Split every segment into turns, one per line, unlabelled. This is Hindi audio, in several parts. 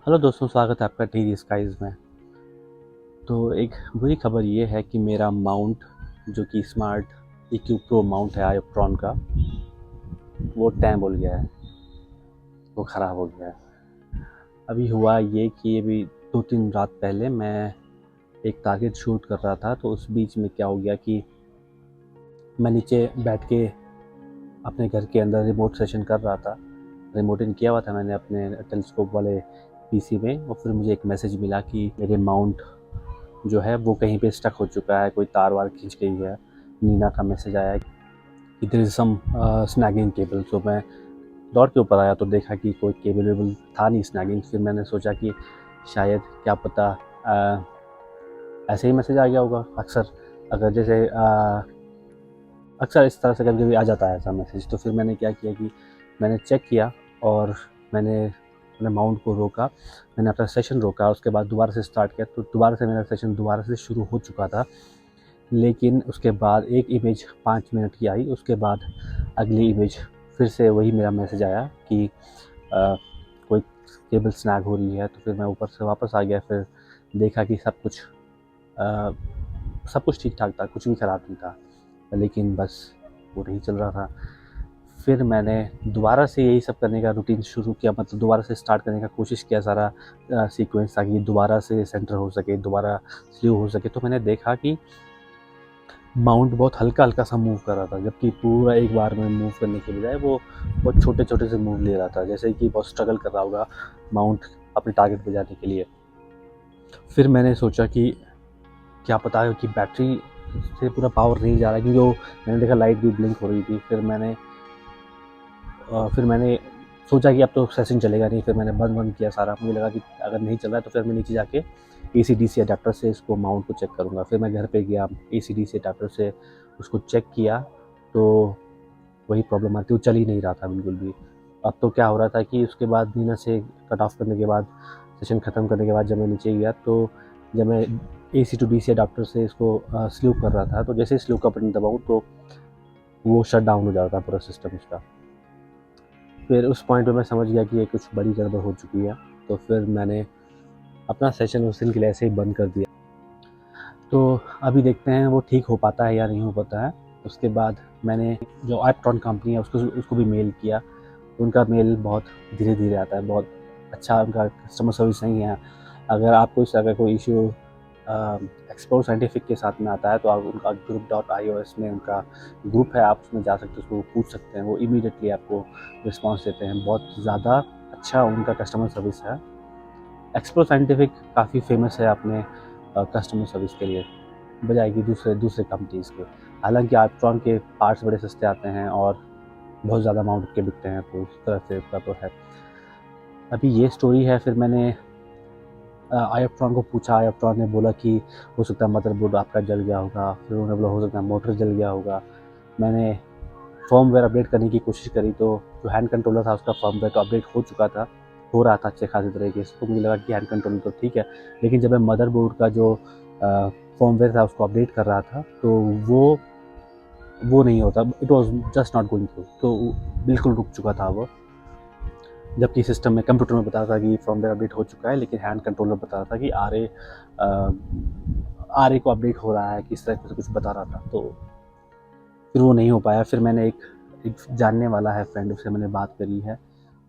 हेलो दोस्तों, स्वागत है आपका टी स्काइज़ में। तो एक बुरी खबर ये है कि मेरा माउंट जो कि स्मार्ट EQ प्रो माउंट है आयोप्ट्रॉन का, वो टैं बोल गया है, वो ख़राब हो गया है। अभी हुआ ये कि अभी 2-3 रात पहले मैं एक टारगेट शूट कर रहा था, तो उस बीच में क्या हो गया कि मैं नीचे बैठ के अपने घर के अंदर रिमोट सेशन कर रहा था। रिमोट इन किया हुआ था मैंने अपने टेलीस्कोप वाले पीसी में, और फिर मुझे एक मैसेज मिला कि मेरे माउंट जो है वो कहीं पे स्टक हो चुका है, कोई तार वार खींच गई है। नीना का मैसेज आया कि देयर इज सम स्नैगिंग केबल। तो मैं दौड़ के ऊपर आया तो देखा कि कोई केबल वेबल था नहीं स्नैगिंग। फिर मैंने सोचा कि शायद क्या पता ऐसे ही मैसेज आ गया होगा। अक्सर अगर जैसे अक्सर इस तरह से कभी कभी आ जाता है ऐसा मैसेज। तो फिर मैंने क्या किया कि मैंने चेक किया और मैंने अपने माउंट को रोका, मैंने अपना सेशन रोका, उसके बाद दोबारा से स्टार्ट किया। तो दोबारा से मेरा सेशन दोबारा से शुरू हो चुका था, लेकिन उसके बाद एक इमेज 5 मिनट की आई। उसके बाद अगली इमेज फिर से वही मेरा मैसेज आया कि कोई केबल स्नैग हो रही है। तो फिर मैं ऊपर से वापस आ गया। फिर देखा कि सब कुछ ठीक ठाक था, कुछ भी ख़राब नहीं था, लेकिन बस वो नहीं चल रहा था। फिर मैंने दोबारा से यही सब करने का रूटीन शुरू किया, मतलब दोबारा से स्टार्ट करने का कोशिश किया सारा सीक्वेंस, ताकि दोबारा से सेंटर हो सके, दोबारा स्लीव हो सके। तो मैंने देखा कि माउंट बहुत हल्का-हल्का सा मूव कर रहा था, जबकि पूरा एक बार में मूव करने के बजाय वो बहुत छोटे-छोटे से मूव ले रहा था, जैसे कि बहुत स्ट्रगल कर रहा होगा माउंट अपने टारगेट पे जाने के लिए। फिर मैंने सोचा कि क्या पता है कि बैटरी से पूरा पावर नहीं जा रहा है, क्योंकि वो मैंने देखा लाइट भी ब्लिंक हो रही थी। फिर मैंने सोचा कि अब तो सेशन चलेगा नहीं। फिर मैंने बंद किया सारा। मुझे लगा कि अगर नहीं चल रहा है तो फिर मैं नीचे जाके AC/DC अडेप्टर से इसको माउंट को चेक करूँगा। फिर मैं घर पे गया, AC/DC अडेप्टर से उसको चेक किया, तो वही प्रॉब्लम आती, वो चल ही नहीं रहा था बिल्कुल भी। अब तो क्या हो रहा था कि उसके बाद नीना से कट ऑफ करने के बाद, सेशन ख़त्म करने के बाद जब मैं नीचे गया, तो जब मैं AC to DC अडेप्टर से इसको स्लीव कर रहा था, तो जैसे ही स्लीव का बटन दबाऊँ तो वो शट डाउन हो जाता था पूरा सिस्टम उसका। फिर उस पॉइंट पे मैं समझ गया कि ये कुछ बड़ी गड़बड़ हो चुकी है। तो फिर मैंने अपना सेशन उस दिन के लिए ऐसे ही बंद कर दिया। तो अभी देखते हैं वो ठीक हो पाता है या नहीं हो पाता है। उसके बाद मैंने जो आयोप्ट्रॉन कंपनी है उसको भी मेल किया। उनका मेल बहुत धीरे-धीरे आता है, बहुत अच्छा उनका कस्टमर सर्विस नहीं है। अगर आपको इस तरह का कोई इश्यू एक्सप्लोर साइंटिफिक के साथ में आता है, तो आप उनका group.ios में उनका ग्रुप है, आप उसमें जा सकते हैं, उसको पूछ सकते हैं। वो इमीडिएटली आपको रिस्पॉन्स देते हैं। बहुत ज़्यादा अच्छा उनका कस्टमर सर्विस है। एक्सप्लोर साइंटिफिक काफ़ी फेमस है अपने कस्टमर सर्विस के लिए, बजाय कि दूसरे कंपनीज़ के। हालाँकि आर्मस्ट्रॉन्ग के पार्ट्स बड़े सस्ते आते हैं और बहुत ज़्यादा अमाउंट के बिकते हैं, तो इस तरह से उसका तो है। अभी ये स्टोरी है। फिर मैंने आयोप्ट्रॉन को पूछा। आयोप्ट्रॉन ने बोला कि हो सकता है मदरबोर्ड आपका जल गया होगा। फिर उन्होंने बोला हो सकता है मोटर जल गया होगा। मैंने फर्मवेयर अपडेट करने की कोशिश करी, तो जो हैंड कंट्रोलर था उसका फर्मवेयर तो अपडेट हो चुका था, हो रहा था अच्छे खासे तरीके से। तो मुझे लगा कि हैंड कंट्रोलर तो ठीक है, लेकिन जब मैं मदरबोर्ड का जो फर्मवेयर था उसको अपडेट कर रहा था, तो वो नहीं होता। It was just not going through, तो बिल्कुल रुक चुका था वो। जबकि सिस्टम में, कंप्यूटर में बता रहा था कि फर्मवेयर अपडेट हो चुका है, लेकिन हैंड कंट्रोलर बता रहा था कि RA को अपडेट हो रहा है, किस तरह से कुछ बता रहा था। तो फिर वो नहीं हो पाया। फिर मैंने एक जानने वाला है फ्रेंड, उससे मैंने बात करी है,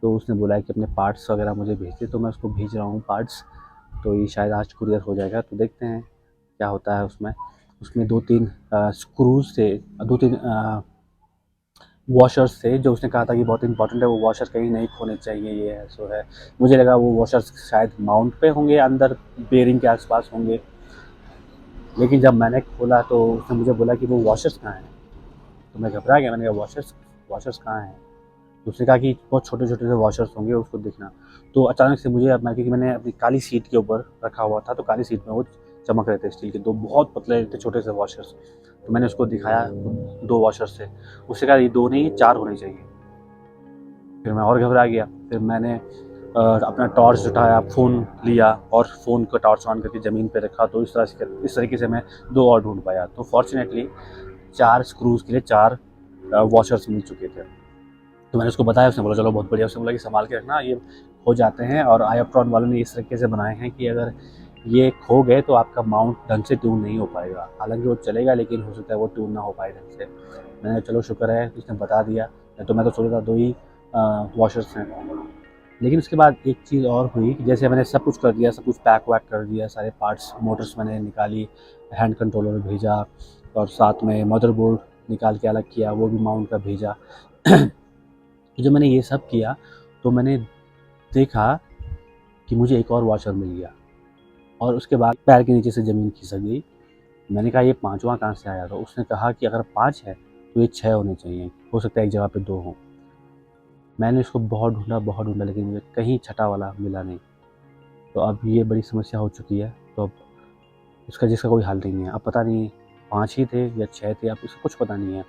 तो उसने बोला है कि अपने पार्ट्स वगैरह मुझे भेज दे। तो मैं उसको भेज रहा हूँ पार्ट्स। तो ये शायद आज कुरियर हो जाएगा, तो देखते हैं क्या होता है उसमें। उसमें 2-3 स्क्रूज थे, 2-3 वॉशर्स थे, जो उसने कहा था कि बहुत इंपॉर्टेंट है, वो वॉशर कहीं नहीं खोने चाहिए, ये है सो है। मुझे लगा वो वॉशर्स शायद माउंट पे होंगे, अंदर बेरिंग के आसपास होंगे, लेकिन जब मैंने खोला तो उसने मुझे बोला कि वो वॉशर्स कहाँ हैं। तो मैं घबरा गया। मैंने कहा वॉशर्स कहाँ हैं। तो उसने कहा कि बहुत छोटे छोटे से वॉशर्स होंगे, उसको देखना। तो अचानक से मुझे, क्योंकि मैंने अपनी काली सीट के ऊपर रखा हुआ था, तो काली सीट में वो चमक रहे थे स्टील के, 2 बहुत पतले थे छोटे से वॉशर्स। तो मैंने उसको दिखाया 2 वॉशर्स थे। उसने कहा ये 2 नहीं 4 होने चाहिए। फिर मैं और घबरा गया। फिर मैंने अपना टॉर्च उठाया, फ़ोन लिया और फ़ोन को टॉर्च ऑन करके ज़मीन पे रखा। तो इस तरीके से मैं 2 और ढूंढ पाया। तो फॉर्चुनेटली 4 स्क्रूज़ के लिए 4 वॉशर्स मिल चुके थे। तो मैंने उसको बताया, उसने बोला चलो बहुत बढ़िया। उसने बोला कि संभाल के रखना, ये हो जाते हैं, और आयोप्ट्रॉन वालों ने इस तरीके से बनाए हैं कि अगर ये खो गए तो आपका माउंट ढंग से ट्यून नहीं हो पाएगा। हालांकि वो चलेगा, लेकिन हो सकता है वो ट्यून ना हो पाए ढंग से। मैंने चलो शुक्र है उसने बता दिया, नहीं तो मैं तो सोच रहा था 2 ही वॉशर्स हैं। लेकिन उसके बाद एक चीज़ और हुई कि जैसे मैंने सब कुछ कर दिया, सब कुछ पैक वैक कर दिया, सारे पार्ट्स मोटर्स मैंने निकाली, हैंड कंट्रोलर भेजा, और साथ में मदरबोर्ड निकाल के अलग किया, वो भी माउंट का भेजा। तो जब मैंने ये सब किया तो मैंने देखा कि मुझे एक और वॉशर मिल गया, और उसके बाद पैर के नीचे से ज़मीन खिसक गई। मैंने कहा ये 5वां कहाँ से आया? तो उसने कहा कि अगर 5 है तो ये 6 होने चाहिए, हो सकता है एक जगह पे 2 हों। मैंने इसको बहुत ढूँढा, लेकिन मुझे कहीं छठा वाला मिला नहीं। तो अब ये बड़ी समस्या हो चुकी है। तो अब इसका जिसका कोई हल नहीं है। अब पता नहीं 5 ही थे या 6 थे, अब इसका कुछ पता नहीं है।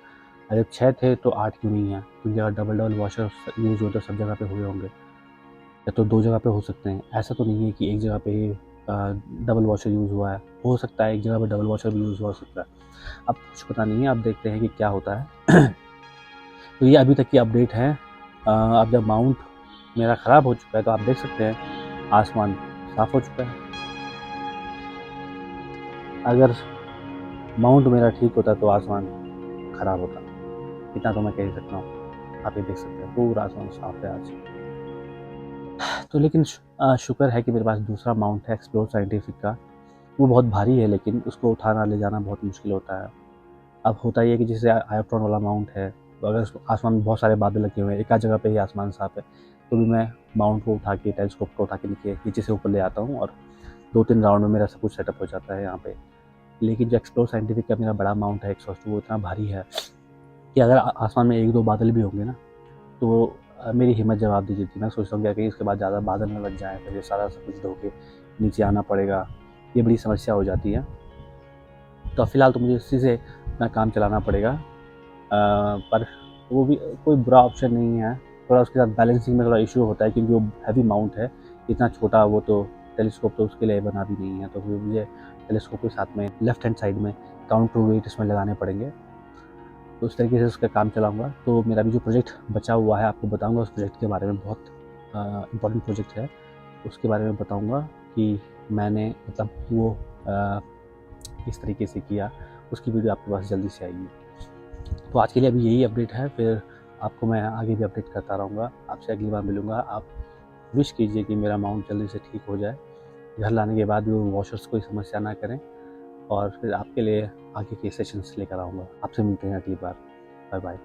अगर 6 थे तो 8 क्यों नहीं है? क्योंकि अगर डबल-डबल वॉशर यूज़ हुए तो सब जगह पे हुए होंगे, या तो 2 जगह पे हो सकते हैं। ऐसा तो नहीं है कि एक जगह पे ही डबल वॉशर यूज़ हुआ है। हो सकता है एक जगह पे डबल वॉशर भी यूज़ हुआ हो सकता है। अब कुछ पता नहीं है, अब देखते हैं कि क्या होता है। तो ये अभी तक की अपडेट है। अब जब माउंट मेरा ख़राब हो चुका है तो आप देख सकते हैं आसमान साफ़ हो चुका है। अगर माउंट मेरा ठीक होता तो आसमान ख़राब होता, इतना तो मैं कह ही सकता हूँ। आप ये देख सकते हैं पूरा आसमान साफ़ है आज। तो लेकिन शुक्र है कि मेरे पास दूसरा माउंट है एक्सप्लोर साइंटिफिक का। वो बहुत भारी है, लेकिन उसको उठाना ले जाना बहुत मुश्किल होता है। अब होता ये है कि जैसे आयोप्ट्रॉन वाला माउंट है, तो अगर आसमान में बहुत सारे बादल लगे हुए हैं, एक आध जगह पे ही आसमान साफ़ है, तो भी मैं माउंट को उठा के, टेलीस्कोप को उठा के नीचे से ऊपर ले आता हूँ, और 2-3 राउंड में मेरा सब कुछ सेटअप हो जाता है यहाँ पे। लेकिन जो एक्सप्लोर साइंटिफिक का मेरा बड़ा माउंट है 180, वो इतना भारी है कि अगर आसमान में 1-2 बादल भी होंगे ना, तो मेरी हिम्मत जवाब दे देती है। मैं सोचता हूँ कि कहीं इसके बाद ज़्यादा बादल ना लग जाएँ, फिर ये सारा सब कुछ ढो के नीचे आना पड़ेगा, ये बड़ी समस्या हो जाती है। तो फ़िलहाल तो मुझे इसी से अपना काम चलाना पड़ेगा। पर वो भी कोई बुरा ऑप्शन नहीं है। थोड़ा उसके साथ बैलेंसिंग में थोड़ा इश्यू होता है, क्योंकि वो हैवी माउंट है। इतना छोटा वो तो टेलीस्कोप तो उसके लिए बना भी नहीं है, तो फिर मुझे टेलीस्कोप के साथ में लेफ्ट हैंड साइड में काउंटर वेट इसमें लगाने पड़ेंगे। तो उस तरीके से उसका काम चलाऊँगा। तो मेरा भी जो प्रोजेक्ट बचा हुआ है आपको बताऊँगा उस प्रोजेक्ट के बारे में, बहुत इम्पोर्टेंट प्रोजेक्ट है। उसके बारे में बताऊँगा कि मैंने मतलब वो किस तरीके से किया, उसकी वीडियो आपके पास जल्दी से आएगी। तो आज के लिए अभी यही अपडेट है, फिर आपको मैं आगे भी अपडेट करता रहूँगा। आपसे अगली बार मिलूँगा। आप विश कीजिए कि मेरा माउंट जल्दी से ठीक हो जाए। घर लाने के बाद भी वो वॉशर्स कोई समस्या ना करें, और फिर आपके लिए आगे के सेशंस लेकर आऊँगा। आपसे मिलते हैं अगली बार। Bye bye.